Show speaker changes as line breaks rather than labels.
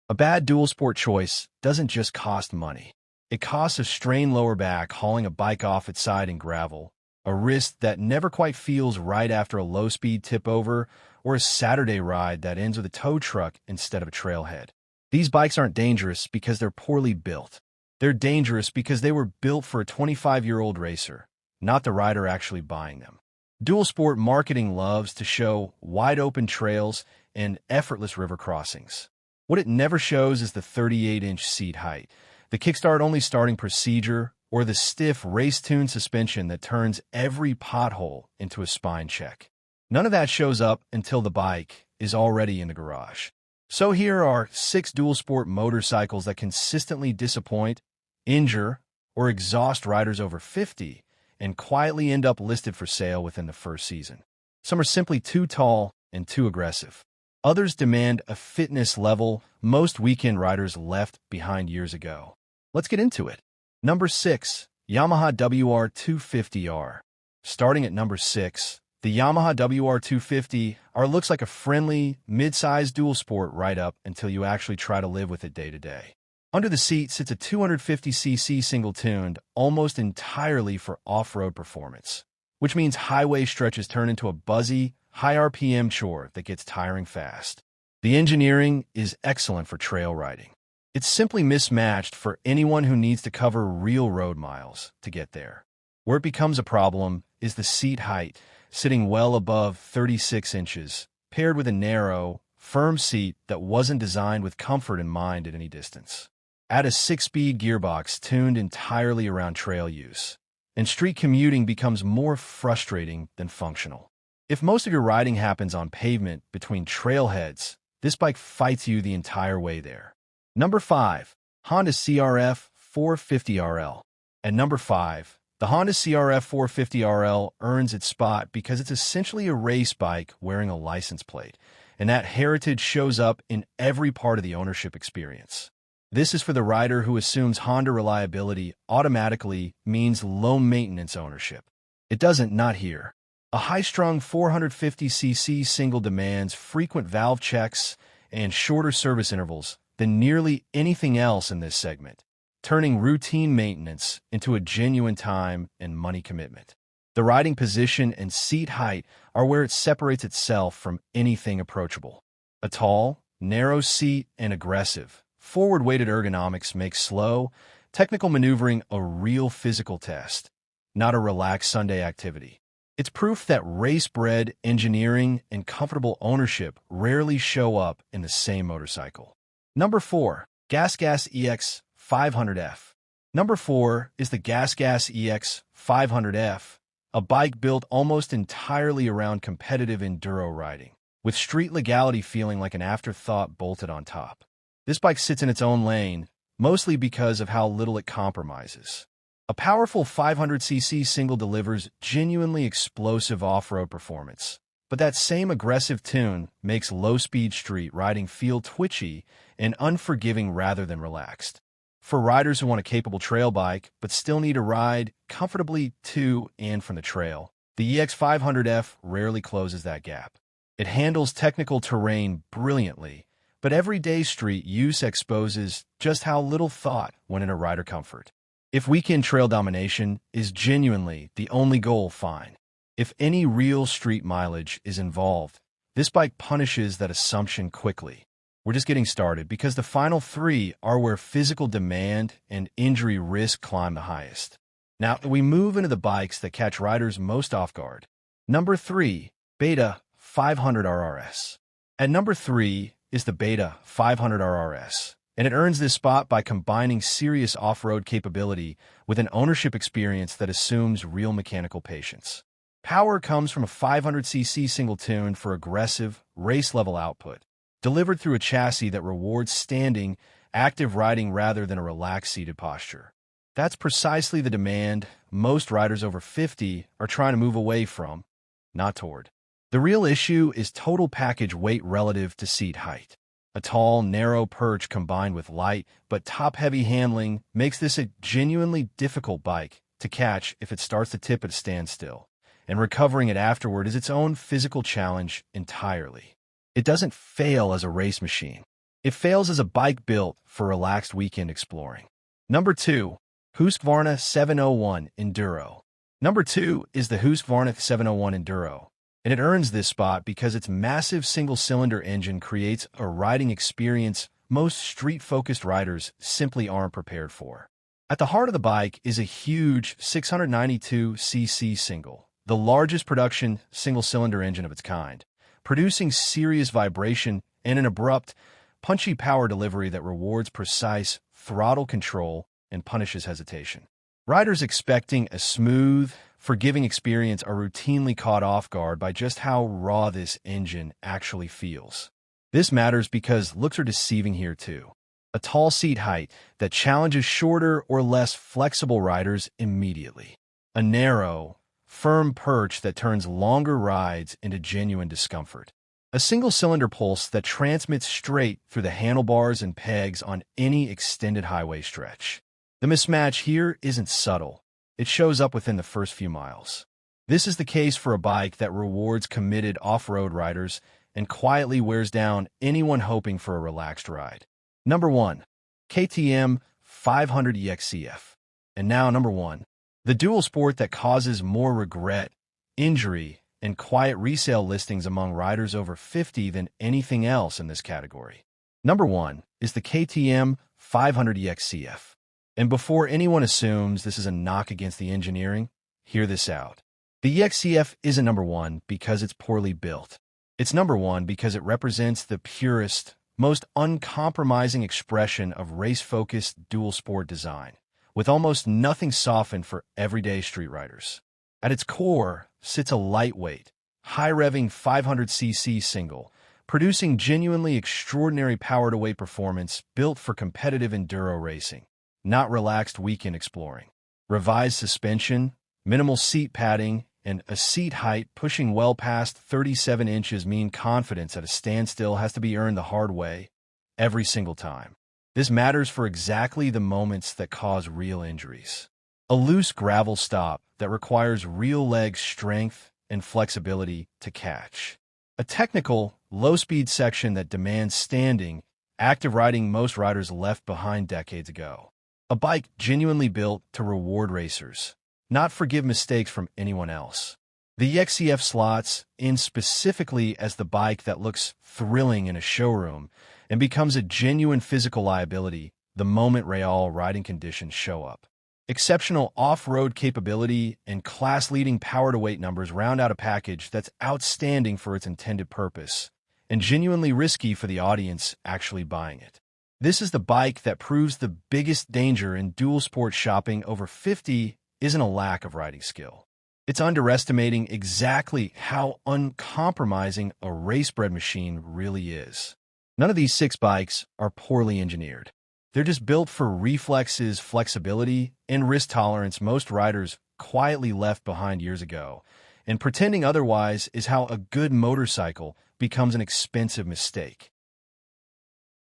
A bad dual sport choice doesn't just cost money. It costs a strained lower back hauling a bike off its side in gravel, a wrist that never quite feels right after a low-speed tip-over, or a Saturday ride that ends with a tow truck instead of a trailhead. These bikes aren't dangerous because they're poorly built. They're dangerous because they were built for a 25-year-old racer, not the rider actually buying them. Dual sport marketing loves to show wide-open trails and effortless river crossings. What it never shows is the 38-inch seat height, the kickstart-only starting procedure, or the stiff, race-tuned suspension that turns every pothole into a spine check. None of that shows up until the bike is already in the garage. So here are 6 dual-sport motorcycles that consistently disappoint, injure, or exhaust riders over 50 and quietly end up listed for sale within the first season. Some are simply too tall and too aggressive. Others demand a fitness level most weekend riders left behind years ago. Let's get into it. Number 6. Yamaha WR250R. Starting at number 6, the Yamaha WR250R looks like a friendly, mid-sized dual sport right up until you actually try to live with it day to day. Under the seat sits a 250cc single-tuned, almost entirely for off-road performance, which means highway stretches turn into a buzzy, high RPM chore that gets tiring fast. The engineering is excellent for trail riding. It's simply mismatched for anyone who needs to cover real road miles to get there. Where it becomes a problem is the seat height, sitting well above 36 inches, paired with a narrow, firm seat that wasn't designed with comfort in mind at any distance. Add a 6-speed gearbox tuned entirely around trail use, and street commuting becomes more frustrating than functional. If most of your riding happens on pavement between trailheads, this bike fights you the entire way there. Number 5. Honda CRF 450RL. At number 5, the Honda CRF 450RL earns its spot because it's essentially a race bike wearing a license plate, and that heritage shows up in every part of the ownership experience. This is for the rider who assumes Honda reliability automatically means low-maintenance ownership. It doesn't, not here. A high-strung 450cc single demands frequent valve checks and shorter service intervals than nearly anything else in this segment, turning routine maintenance into a genuine time and money commitment. The riding position and seat height are where it separates itself from anything approachable. A tall, narrow seat and aggressive, forward-weighted ergonomics make slow, technical maneuvering a real physical test, not a relaxed Sunday activity. It's proof that race-bred engineering and comfortable ownership rarely show up in the same motorcycle. Number 4. GasGas EX 500F. Number 4 is the GasGas EX 500F, a bike built almost entirely around competitive enduro riding, with street legality feeling like an afterthought bolted on top. This bike sits in its own lane, mostly because of how little it compromises. A powerful 500cc single delivers genuinely explosive off-road performance, but that same aggressive tune makes low-speed street riding feel twitchy and unforgiving rather than relaxed. For riders who want a capable trail bike but still need to ride comfortably to and from the trail, the EX500F rarely closes that gap. It handles technical terrain brilliantly, but everyday street use exposes just how little thought went into rider comfort. If weekend trail domination is genuinely the only goal, fine. If any real street mileage is involved, this bike punishes that assumption quickly. We're just getting started because the final 3 are where physical demand and injury risk climb the highest. Now, we move into the bikes that catch riders most off guard. Number 3, Beta 500RRS. At number 3 is the Beta 500RRS, and it earns this spot by combining serious off-road capability with an ownership experience that assumes real mechanical patience. Power comes from a 500cc single-tune for aggressive, race-level output, delivered through a chassis that rewards standing, active riding rather than a relaxed seated posture. That's precisely the demand most riders over 50 are trying to move away from, not toward. The real issue is total package weight relative to seat height. A tall, narrow perch combined with light but top-heavy handling makes this a genuinely difficult bike to catch if it starts to tip at a standstill, and recovering it afterward is its own physical challenge entirely. It doesn't fail as a race machine. It fails as a bike built for relaxed weekend exploring. Number 2. Husqvarna 701 Enduro. Number 2 is the Husqvarna 701 Enduro, and it earns this spot because its massive single-cylinder engine creates a riding experience most street-focused riders simply aren't prepared for. At the heart of the bike is a huge 692cc single, the largest production single-cylinder engine of its kind, producing serious vibration and an abrupt, punchy power delivery that rewards precise throttle control and punishes hesitation. Riders expecting a smooth, forgiving experience are routinely caught off guard by just how raw this engine actually feels. This matters because looks are deceiving here too. A tall seat height that challenges shorter or less flexible riders immediately. A narrow, firm perch that turns longer rides into genuine discomfort. A single-cylinder pulse that transmits straight through the handlebars and pegs on any extended highway stretch. The mismatch here isn't subtle. It shows up within the first few miles. This is the case for a bike that rewards committed off-road riders and quietly wears down anyone hoping for a relaxed ride. Number 1. KTM 500 EXC-F. And now number 1. The dual sport that causes more regret, injury, and quiet resale listings among riders over 50 than anything else in this category. Number 1 is the KTM 500 EXC-F. And before anyone assumes this is a knock against the engineering, hear this out. The EXC-F isn't number 1 because it's poorly built. It's number 1 because it represents the purest, most uncompromising expression of race-focused dual-sport design, with almost nothing softened for everyday street riders. At its core sits a lightweight, high-revving 500cc single, producing genuinely extraordinary power-to-weight performance built for competitive enduro racing, not relaxed weekend exploring. Revised suspension, minimal seat padding, and a seat height pushing well past 37 inches mean confidence at a standstill has to be earned the hard way, every single time. This matters for exactly the moments that cause real injuries. A loose gravel stop that requires real leg strength and flexibility to catch. A technical, low-speed section that demands standing, active riding most riders left behind decades ago. A bike genuinely built to reward racers, not forgive mistakes from anyone else. The EXC-F slots in specifically as the bike that looks thrilling in a showroom and becomes a genuine physical liability the moment real riding conditions show up. Exceptional off-road capability and class-leading power-to-weight numbers round out a package that's outstanding for its intended purpose and genuinely risky for the audience actually buying it. This is the bike that proves the biggest danger in dual-sport shopping over 50 isn't a lack of riding skill. It's underestimating exactly how uncompromising a race-bred machine really is. None of these 6 bikes are poorly engineered. They're just built for reflexes, flexibility, and risk tolerance most riders quietly left behind years ago, and pretending otherwise is how a good motorcycle becomes an expensive mistake.